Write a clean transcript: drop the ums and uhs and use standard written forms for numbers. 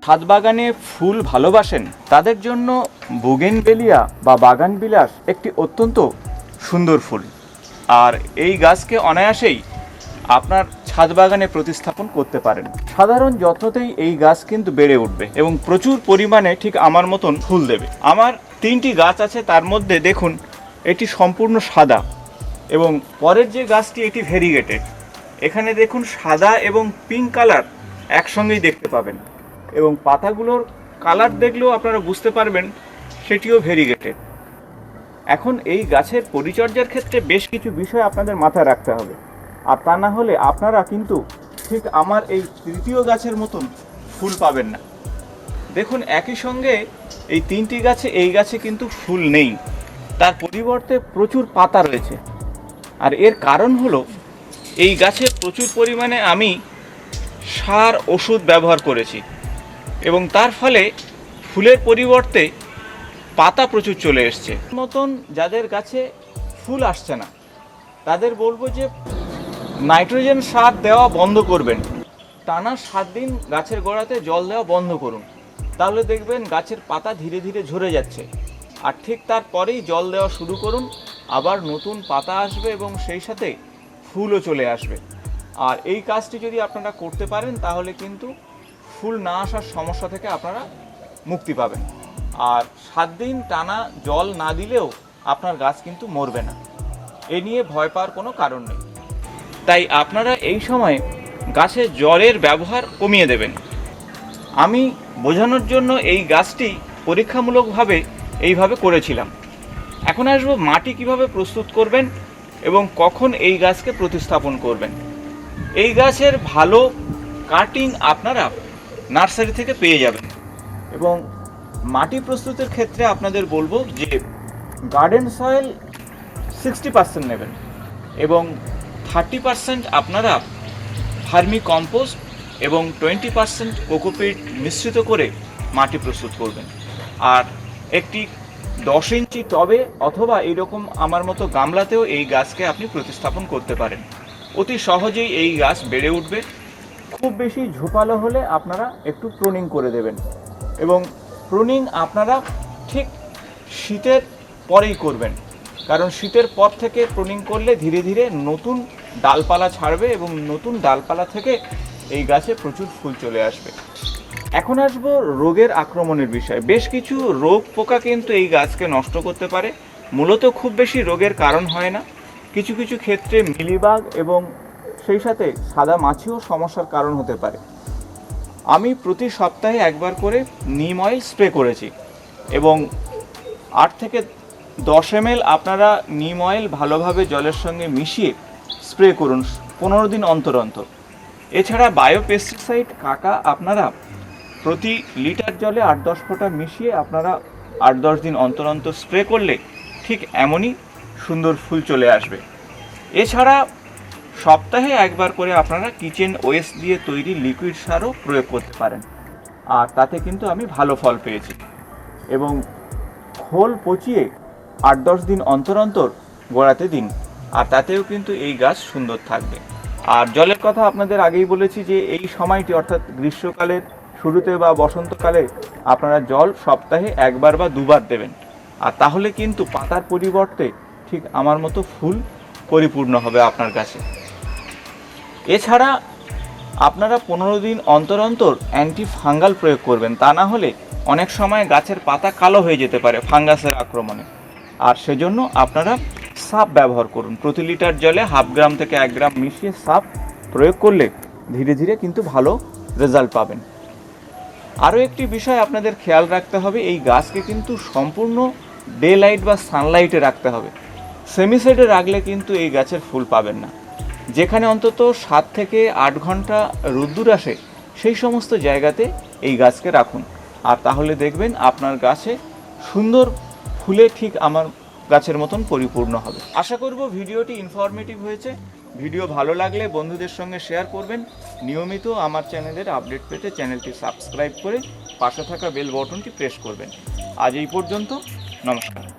ছাদ বাগানে ফুল ভালোবাসেন তাদের জন্য বুগেনভেলিয়া বা বাগান বিলাস একটি অত্যন্ত সুন্দর ফুল। আর এই গাছকে অনায়াসেই আপনার ছাদ বাগানে প্রতিস্থাপন করতে পারেন। সাধারণ যত্নতেই এই গাছ কিন্তু বেড়ে উঠবে এবং প্রচুর পরিমাণে ঠিক আমার মতন ফুল দেবে। আমার 3টি গাছ আছে, তার মধ্যে দেখুন এটি সম্পূর্ণ সাদা এবং পরের যে গাছটি এটি ভেরিগেটেড। এখানে দেখুন সাদা এবং পিঙ্ক কালার একসঙ্গেই দেখতে পাবেন এবং পাতাগুলোর কালার দেখলেও আপনারা বুঝতে পারবেন সেটিও ভেরিগেটেড। এখন এই গাছের পরিচর্যার ক্ষেত্রে বেশ কিছু বিষয় আপনাদের মাথায় রাখতে হবে, আর তা না হলে আপনারা কিন্তু ঠিক আমার এই 3য় গাছের মতন ফুল পাবেন না। দেখুন একই সঙ্গে এই 3টি গাছে, এই গাছে কিন্তু ফুল নেই, তার পরিবর্তে প্রচুর পাতা রয়েছে। আর এর কারণ হলো এই গাছে প্রচুর পরিমাণে আমি সার ওষুধ ব্যবহার করেছি এবং তার ফলে ফুলের পরিবর্তে পাতা প্রচুর চলে এসছে। মতন যাদের গাছে ফুল আসছে না তাদের বলবো যে নাইট্রোজেন সার দেওয়া বন্ধ করবেন। টানা 7 দিন গাছের গোড়াতে জল দেওয়া বন্ধ করুন, তাহলে দেখবেন গাছের পাতা ধীরে ধীরে ঝরে যাচ্ছে। আর ঠিক তারপরেই জল দেওয়া শুরু করুন, আবার নতুন পাতা আসবে এবং সেই সাথে ফুলও চলে আসবে। আর এই কাজটি যদি আপনারা করতে পারেন তাহলে কিন্তু ফুল না আসার সমস্যা থেকে আপনারা মুক্তি পাবেন। আর 7 দিন টানা জল না দিলেও আপনার গাছ কিন্তু মরবে না, এ নিয়ে ভয় পাওয়ার কোনো কারণ নেই। তাই আপনারা এই সময় গাছে জলের ব্যবহার কমিয়ে দেবেন। আমি বোঝানোর জন্য এই গাছটি পরীক্ষামূলকভাবে এইভাবে করেছিলাম। এখন আসবো মাটি কিভাবে প্রস্তুত করবেন এবং কখন এই গাছকে প্রতিস্থাপন করবেন। এই গাছের ভালো কাটিং আপনারা নার্সারি থেকে পেয়ে যাবেন এবং মাটি প্রস্তুতের ক্ষেত্রে আপনাদের বলবো যে গার্ডেন সয়েল 60% নেবেন এবং 30% আপনারা ভার্মি কম্পোস্ট এবং 20% কোকোপিট মিশ্রিত করে মাটি প্রস্তুত করবেন। আর একটি 10 ইঞ্চি টবে অথবা এইরকম আমার মতো গামলাতেও এই গাছকে আপনি প্রতিস্থাপন করতে পারেন। অতি সহজেই এই গাছ বেড়ে উঠবে। খুব বেশি ঝোপালো হলে আপনারা একটু প্রুনিং করে দেবেন এবং প্রুনিং আপনারা ঠিক শীতের পরেই করবেন, কারণ শীতের পর থেকে প্রুনিং করলে ধীরে ধীরে নতুন ডালপালা ছাড়বে এবং নতুন ডালপালা থেকে এই গাছে প্রচুর ফুল চলে আসবে। এখন আসবো রোগের আক্রমণের বিষয়। বেশ কিছু রোগ পোকা কিন্তু এই গাছকে নষ্ট করতে পারে। মূলত খুব বেশি রোগের কারণ হয় না, কিছু কিছু ক্ষেত্রে মিলিবাগ এবং সেই সাথে সাদা মাছিও সমস্যার কারণ হতে পারে। আমি প্রতি সপ্তাহে একবার করে নিম অয়েল স্প্রে করেছি এবং 8 থেকে 10 ml আপনারা নিম অয়েল ভালোভাবে জলের সঙ্গে মিশিয়ে স্প্রে করুন 15 দিন অন্তর অন্তর। এছাড়া বায়োপেস্টিসাইড কাকা আপনারা প্রতি লিটার জলে 8-10 ফোঁটা মিশিয়ে আপনারা 8-10 দিন অন্তর অন্তর স্প্রে করলে ঠিক এমনই সুন্দর ফুল চলে আসবে। এছাড়া সপ্তাহে একবার করে আপনারা কিচেন ওয়েস্ট দিয়ে তৈরি লিকুইড সারও প্রয়োগ করতে পারেন, আর তাতে কিন্তু আমি ভালো ফল পেয়েছি। এবং খোল পচিয়ে 8-10 দিন অন্তর অন্তর গোড়াতে দিন, আর তাতেও কিন্তু এই গাছ সুন্দর থাকবে। আর জলের কথা আপনাদের আগেই বলেছি যে এই সময়টি অর্থাৎ গ্রীষ্মকালের শুরুতে বা বসন্তকালে আপনারা জল সপ্তাহে একবার বা দুবার দেবেন, আর তাহলে কিন্তু পাতার পরিবর্তে ঠিক আমার মতো ফুল পরিপূর্ণ হবে আপনার গাছে। এছাড়া আপনারা 15 দিন অন্তর অন্তর অ্যান্টি ফাঙ্গাল প্রয়োগ করবেন, তা না হলে অনেক সময় গাছের পাতা কালো হয়ে যেতে পারে ফাঙ্গাসের আক্রমণে। আর সেজন্য আপনারা সাপ ব্যবহার করুন, প্রতি লিটার জলে 0.5 গ্রাম থেকে 1 গ্রাম মিশিয়ে সাপ প্রয়োগ করলে ধীরে ধীরে কিন্তু ভালো রেজাল্ট পাবেন। আরও একটি বিষয় আপনাদের খেয়াল রাখতে হবে, এই গাছকে কিন্তু সম্পূর্ণ ডে লাইট বা সানলাইটে রাখতে হবে। সেমি শেডে রাখলে কিন্তু এই গাছের ফুল পাবেন না। যেখানে অন্তত 7 থেকে 8 ঘন্টা রোদ্দুর আসে সেই সমস্ত জায়গাতে এই গাছকে রাখুন, আর তাহলে দেখবেন আপনার গাছে সুন্দর ফুলে ঠিক আমার গাছের মতন পরিপূর্ণ হবে। আশা করব ভিডিওটি ইনফরমেটিভ হয়েছে। ভিডিও ভালো লাগলে বন্ধুদের সঙ্গে শেয়ার করবেন। নিয়মিত আমার চ্যানেলের আপডেট পেতে চ্যানেলটি সাবস্ক্রাইব করে পাশে থাকা বেল বাটনটি প্রেস করবেন। আজ এই পর্যন্ত, নমস্কার।